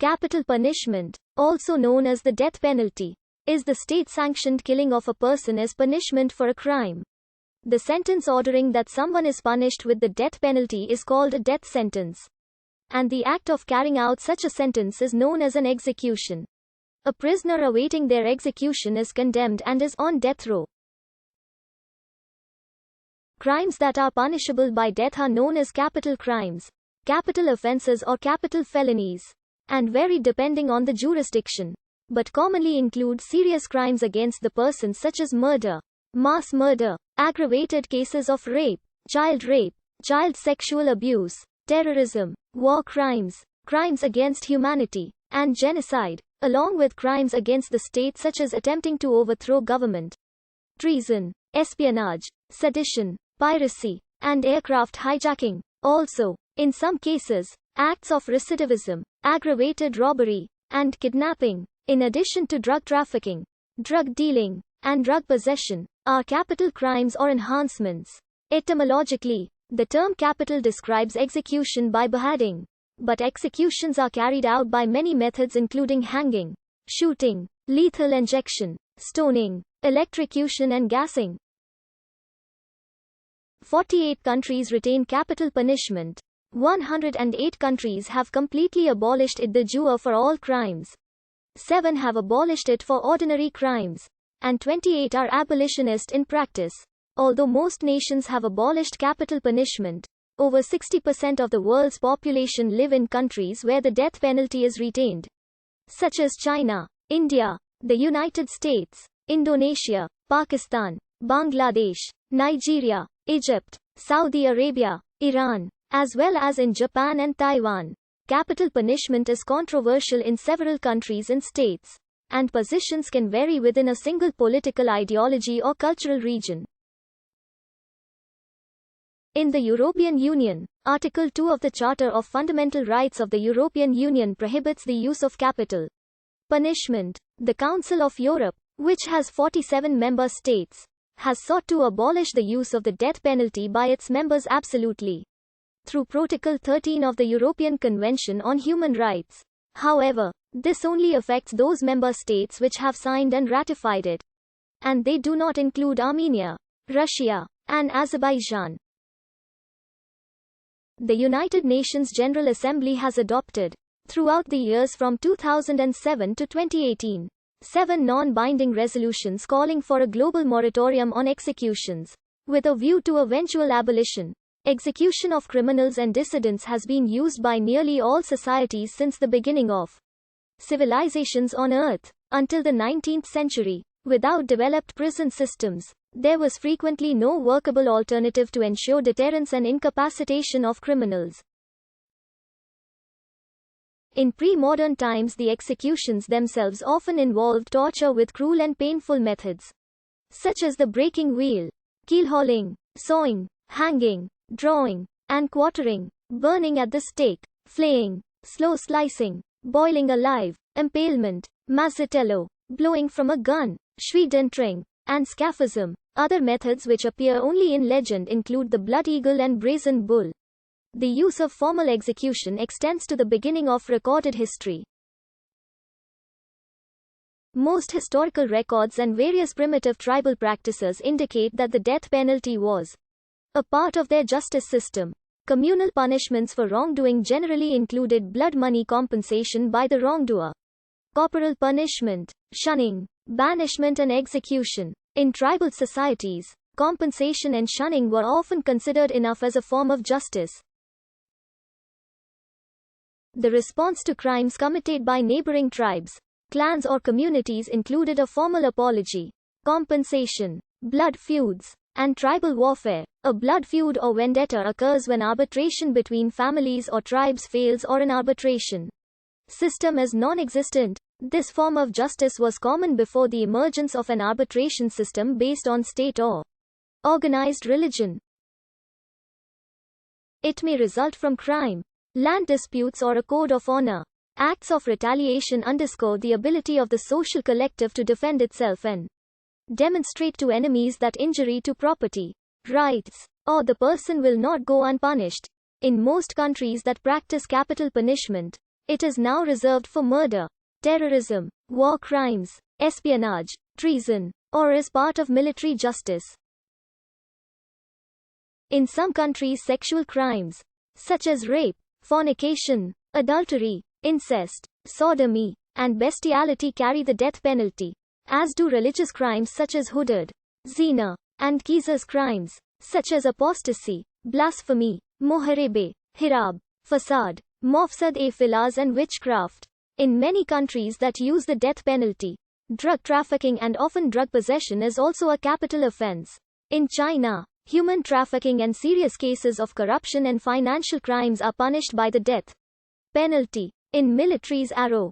Capital punishment, also known as the death penalty, is the state-sanctioned killing of a person as punishment for a crime. The sentence ordering that someone is punished with the death penalty is called a death sentence. And the act of carrying out such a sentence is known as an execution. A prisoner awaiting their execution is condemned and is on death row. Crimes that are punishable by death are known as capital crimes, capital offenses or capital felonies, and vary depending on the jurisdiction, but commonly include serious crimes against the person such as murder, mass murder, aggravated cases of rape, child sexual abuse, terrorism, war crimes, crimes against humanity, and genocide, along with crimes against the state such as attempting to overthrow government, treason, espionage, sedition, piracy, and aircraft hijacking. Also, in some cases, acts of recidivism, aggravated robbery, and kidnapping, in addition to drug trafficking, drug dealing, and drug possession, are capital crimes or enhancements. Etymologically, the term capital describes execution by beheading, but executions are carried out by many methods including hanging, shooting, lethal injection, stoning, electrocution and gassing. 48 countries retain capital punishment. 108 countries have completely abolished it de jure for all crimes. 7 have abolished it for ordinary crimes. And 28 are abolitionist in practice. Although most nations have abolished capital punishment, over 60% of the world's population live in countries where the death penalty is retained, such as China, India, the United States, Indonesia, Pakistan, Bangladesh, Nigeria, Egypt, Saudi Arabia, Iran, as well as in Japan and Taiwan. Capital punishment is controversial in several countries and states, and positions can vary within a single political ideology or cultural region. In the European Union, Article 2 of the Charter of Fundamental Rights of the European Union prohibits the use of capital punishment. The Council of Europe, which has 47 member states, has sought to abolish the use of the death penalty by its members absolutely, through Protocol 13 of the European Convention on Human Rights. However, this only affects those member states which have signed and ratified it, and they do not include Armenia, Russia, and Azerbaijan. The United Nations General Assembly has adopted, throughout the years from 2007 to 2018, 7 non-binding resolutions calling for a global moratorium on executions, with a view to eventual abolition. Execution of criminals and dissidents has been used by nearly all societies since the beginning of civilizations on Earth. Until the 19th century, without developed prison systems, there was frequently no workable alternative to ensure deterrence and incapacitation of criminals. In pre-modern times, the executions themselves often involved torture with cruel and painful methods, such as the breaking wheel, keelhauling, sawing, hanging, drawing, and quartering, burning at the stake, flaying, slow slicing, boiling alive, impalement, mazzello, blowing from a gun, schwedentreng, and scaphism. Other methods which appear only in legend include the blood eagle and brazen bull. The use of formal execution extends to the beginning of recorded history. Most historical records and various primitive tribal practices indicate that the death penalty was a part of their justice system. Communal punishments for wrongdoing generally included blood money compensation by the wrongdoer, corporal punishment, shunning, banishment and execution. In tribal societies, compensation and shunning were often considered enough as a form of justice. The response to crimes committed by neighboring tribes, clans or communities included a formal apology, compensation, blood feuds, and tribal warfare. A blood feud or vendetta occurs when arbitration between families or tribes fails or an arbitration system is non-existent. This form of justice was common before the emergence of an arbitration system based on state or organized religion. It may result from crime, land disputes or a code of honor. Acts of retaliation underscore the ability of the social collective to defend itself and demonstrate to enemies that injury to property, rights, or the person will not go unpunished. In most countries that practice capital punishment, It is now reserved for murder, terrorism, war crimes, espionage, treason, or as part of military justice. In some countries, sexual crimes, such as rape, fornication, adultery, incest, sodomy, and bestiality carry the death penalty, as do religious crimes such as hudud, zina, and qisas crimes, such as apostasy, blasphemy, moharebe, hirab, fasad, mofsad-e-filaz and witchcraft. In many countries that use the death penalty, drug trafficking and often drug possession is also a capital offense. In China, human trafficking and serious cases of corruption and financial crimes are punished by the death penalty. In military's arrow,